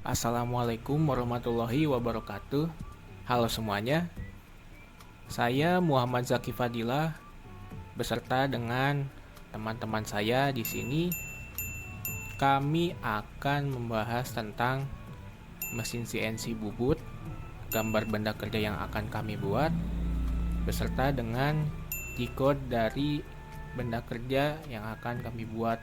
Assalamualaikum warahmatullahi wabarakatuh. Halo semuanya, saya Muhammad Zaki Fadilah beserta dengan teman-teman saya di sini. Kami akan membahas tentang mesin CNC bubut, gambar benda kerja yang akan kami buat, beserta dengan G-code dari benda kerja yang akan kami buat.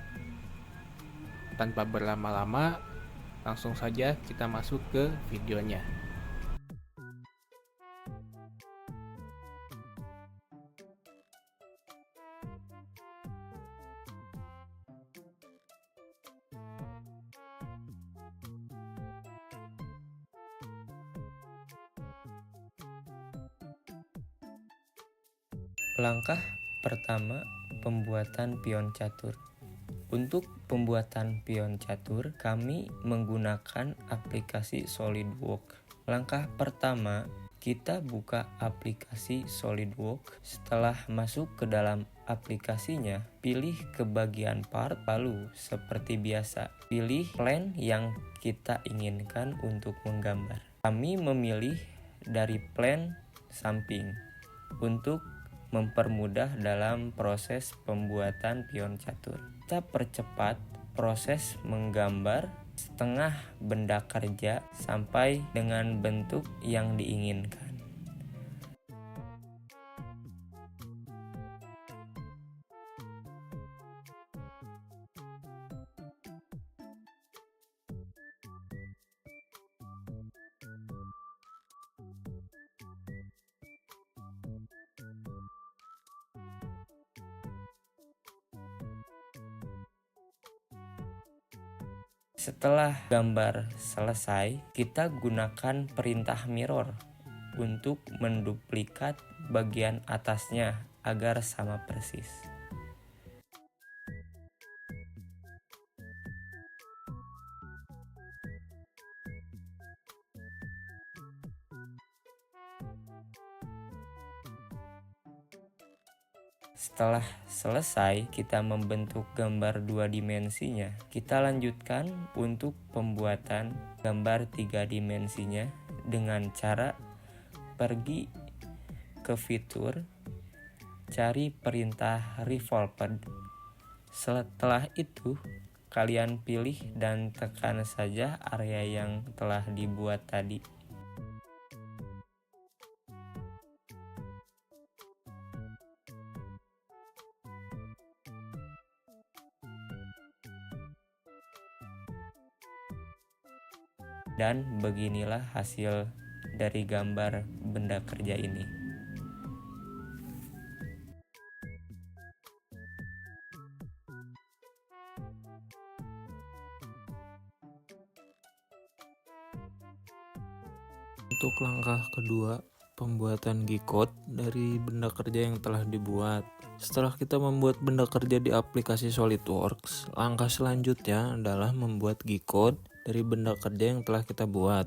Tanpa berlama-lama, langsung saja kita masuk ke videonya. Langkah pertama, pembuatan pion catur. Untuk pembuatan pion catur, kami menggunakan aplikasi SolidWorks. Langkah pertama, kita buka aplikasi SolidWorks. Setelah masuk ke dalam aplikasinya, pilih ke bagian part, lalu seperti biasa, pilih plan yang kita inginkan untuk menggambar. Kami memilih dari plan samping untuk mempermudah dalam proses pembuatan pion catur. Kita percepat proses menggambar setengah benda kerja sampai dengan bentuk yang diinginkan. Setelah gambar selesai, kita gunakan perintah mirror untuk menduplikat bagian atasnya agar sama persis. Setelah selesai kita membentuk gambar 2 dimensinya, kita lanjutkan untuk pembuatan gambar 3 dimensinya dengan cara pergi ke fitur, cari perintah revolved. Setelah itu, kalian pilih dan tekan saja area yang telah dibuat tadi. Dan beginilah hasil dari gambar benda kerja ini. Untuk langkah kedua, pembuatan G-code dari benda kerja yang telah dibuat. Setelah kita membuat benda kerja di aplikasi SolidWorks, langkah selanjutnya adalah membuat G-code dari benda kerja yang telah kita buat.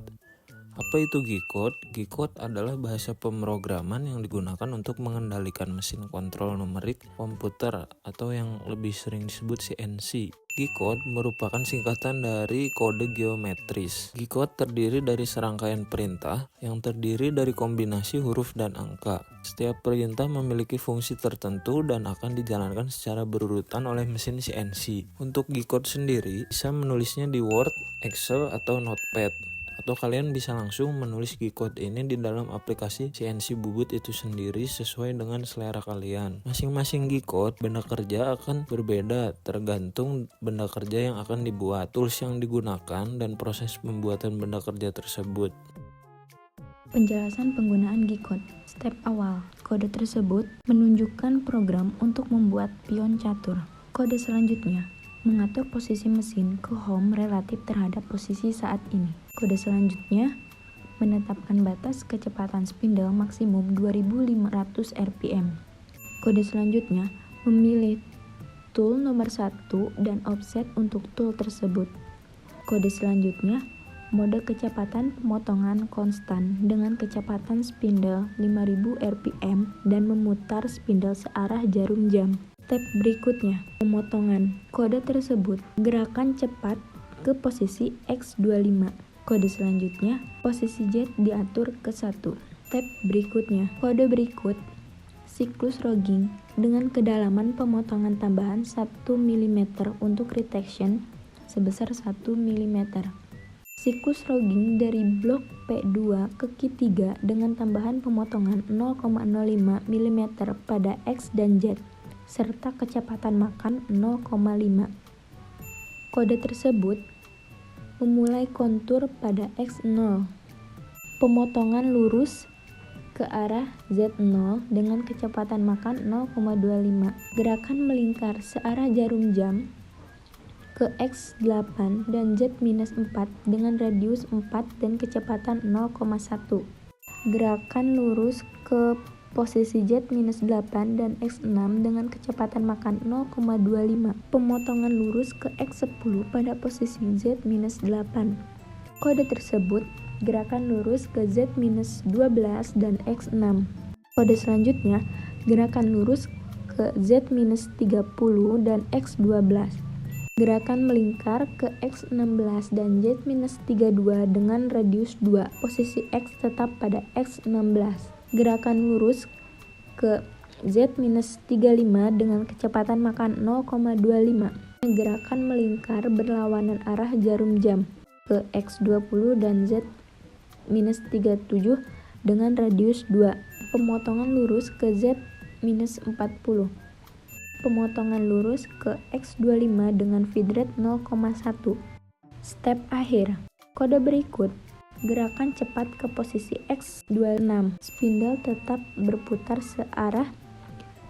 Apa itu G-code? G-code adalah bahasa pemrograman yang digunakan untuk mengendalikan mesin kontrol numerik komputer atau yang lebih sering disebut CNC. G-code merupakan singkatan dari kode geometris. G-code terdiri dari serangkaian perintah yang terdiri dari kombinasi huruf dan angka. Setiap perintah memiliki fungsi tertentu dan akan dijalankan secara berurutan oleh mesin CNC. Untuk G-code sendiri bisa menulisnya di Word, Excel, atau Notepad. Atau kalian bisa langsung menulis G-code ini di dalam aplikasi CNC bubut itu sendiri sesuai dengan selera kalian. Masing-masing G-code benda kerja akan berbeda tergantung benda kerja yang akan dibuat, tools yang digunakan, dan proses pembuatan benda kerja tersebut. Penjelasan penggunaan G-code. Step awal, kode tersebut menunjukkan program untuk membuat pion catur. Kode selanjutnya mengatur posisi mesin ke home relatif terhadap posisi saat ini. Kode selanjutnya menetapkan batas kecepatan spindle maksimum 2500 rpm. Kode selanjutnya memilih tool nomor 1 dan offset untuk tool tersebut. Kode selanjutnya mode kecepatan pemotongan konstan dengan kecepatan spindle 5000 rpm dan memutar spindle searah jarum jam. Step berikutnya, pemotongan. Kode tersebut gerakan cepat ke posisi X25. Kode selanjutnya, posisi jet diatur ke 1. Step berikutnya, kode berikut siklus rogging dengan kedalaman pemotongan tambahan 1 mm untuk retraction sebesar 1 mm. Siklus rogging dari blok P2 ke Q3 dengan tambahan pemotongan 0,05 mm pada X dan Z serta kecepatan makan 0,5. Kode tersebut memulai kontur pada X0. Pemotongan lurus ke arah Z0 dengan kecepatan makan 0,25. Gerakan melingkar searah jarum jam ke X8 dan Z-4 dengan radius 4 dan kecepatan 0,1. Gerakan lurus ke posisi Z-8 dan X6 dengan kecepatan makan 0,25. Pemotongan lurus ke X10 pada posisi Z-8. Kode tersebut gerakan lurus ke Z-12 dan X6. Kode selanjutnya, gerakan lurus ke Z-30 dan X12. Gerakan melingkar ke X16 dan Z-32 dengan radius 2. Posisi X tetap pada X16. Gerakan lurus ke Z-35 dengan kecepatan makan 0,25. Gerakan melingkar berlawanan arah jarum jam ke X20 dan Z-37 dengan radius 2. Pemotongan lurus ke Z-40. Pemotongan lurus ke X25 dengan feed rate 0,1. Step akhir. Kode berikut gerakan cepat ke posisi X26. Spindle tetap berputar searah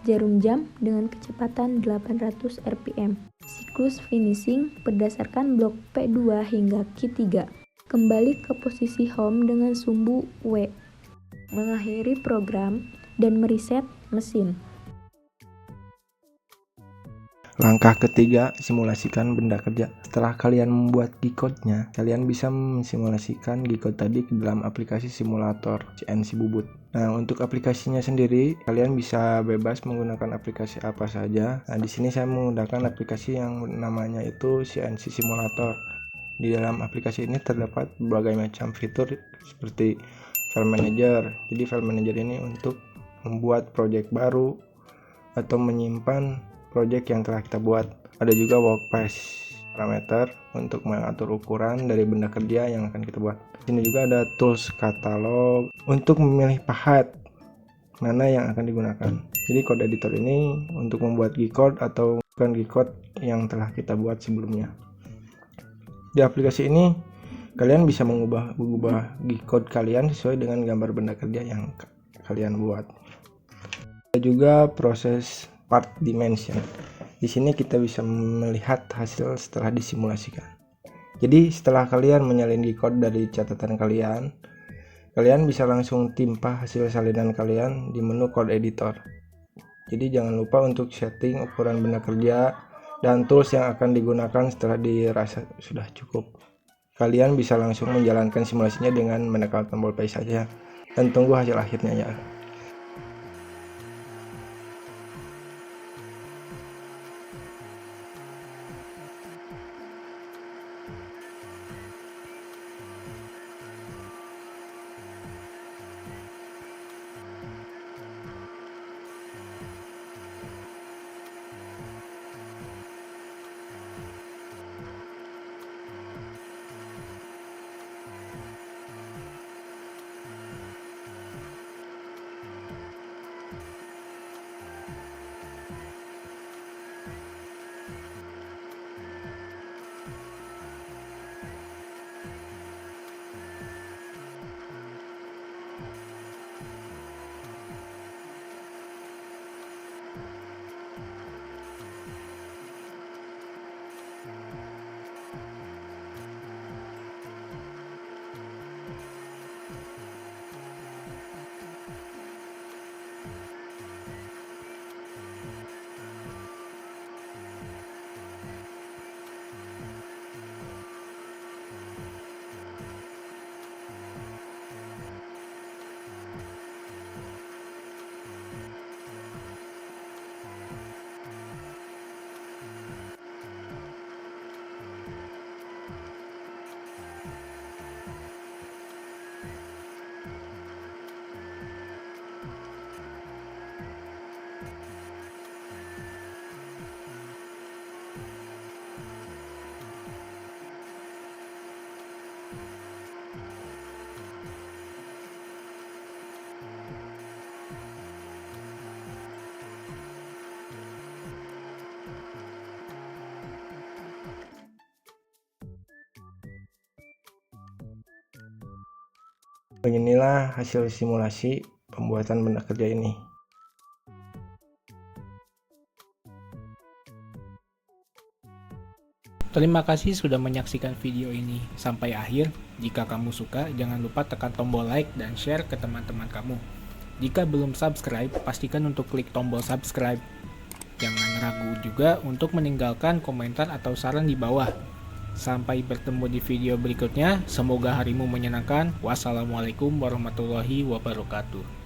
jarum jam dengan kecepatan 800 rpm. Siklus finishing berdasarkan blok P2 hingga Q3. Kembali ke posisi home dengan sumbu W. Mengakhiri program dan mereset mesin. Langkah ketiga, simulasikan benda kerja. Setelah kalian membuat G-code-nya, kalian bisa mensimulasikan G-code tadi ke dalam aplikasi simulator CNC Bubut. Nah, untuk aplikasinya sendiri, kalian bisa bebas menggunakan aplikasi apa saja. Nah, di sini saya menggunakan aplikasi yang namanya itu CNC Simulator. Di dalam aplikasi ini terdapat berbagai macam fitur seperti file manager. Jadi file manager ini untuk membuat project baru atau menyimpan project yang telah kita buat. Ada juga workpiece parameter untuk mengatur ukuran dari benda kerja yang akan kita buat. Di sini juga ada tools katalog untuk memilih pahat mana yang akan digunakan. Jadi code editor ini untuk membuat G-code atau bukan G-code yang telah kita buat sebelumnya. Di aplikasi ini kalian bisa mengubah G-code kalian sesuai dengan gambar benda kerja yang kalian buat. Ada juga proses part dimension. Di sini kita bisa melihat hasil setelah disimulasikan. Jadi setelah kalian menyalin G-code dari catatan kalian bisa langsung timpa hasil salinan kalian di menu code editor. Jadi jangan lupa untuk setting ukuran benda kerja dan tools yang akan digunakan setelah dirasa sudah cukup. Kalian bisa langsung menjalankan simulasinya dengan menekan tombol play saja dan tunggu hasil akhirnya ya. Beginilah hasil simulasi pembuatan benda kerja ini. Terima kasih sudah menyaksikan video ini sampai akhir. Jika kamu suka, jangan lupa tekan tombol like dan share ke teman-teman kamu. Jika belum subscribe, pastikan untuk klik tombol subscribe. Jangan ragu juga untuk meninggalkan komentar atau saran di bawah. Sampai bertemu di video berikutnya. Semoga harimu menyenangkan. Wassalamualaikum warahmatullahi wabarakatuh.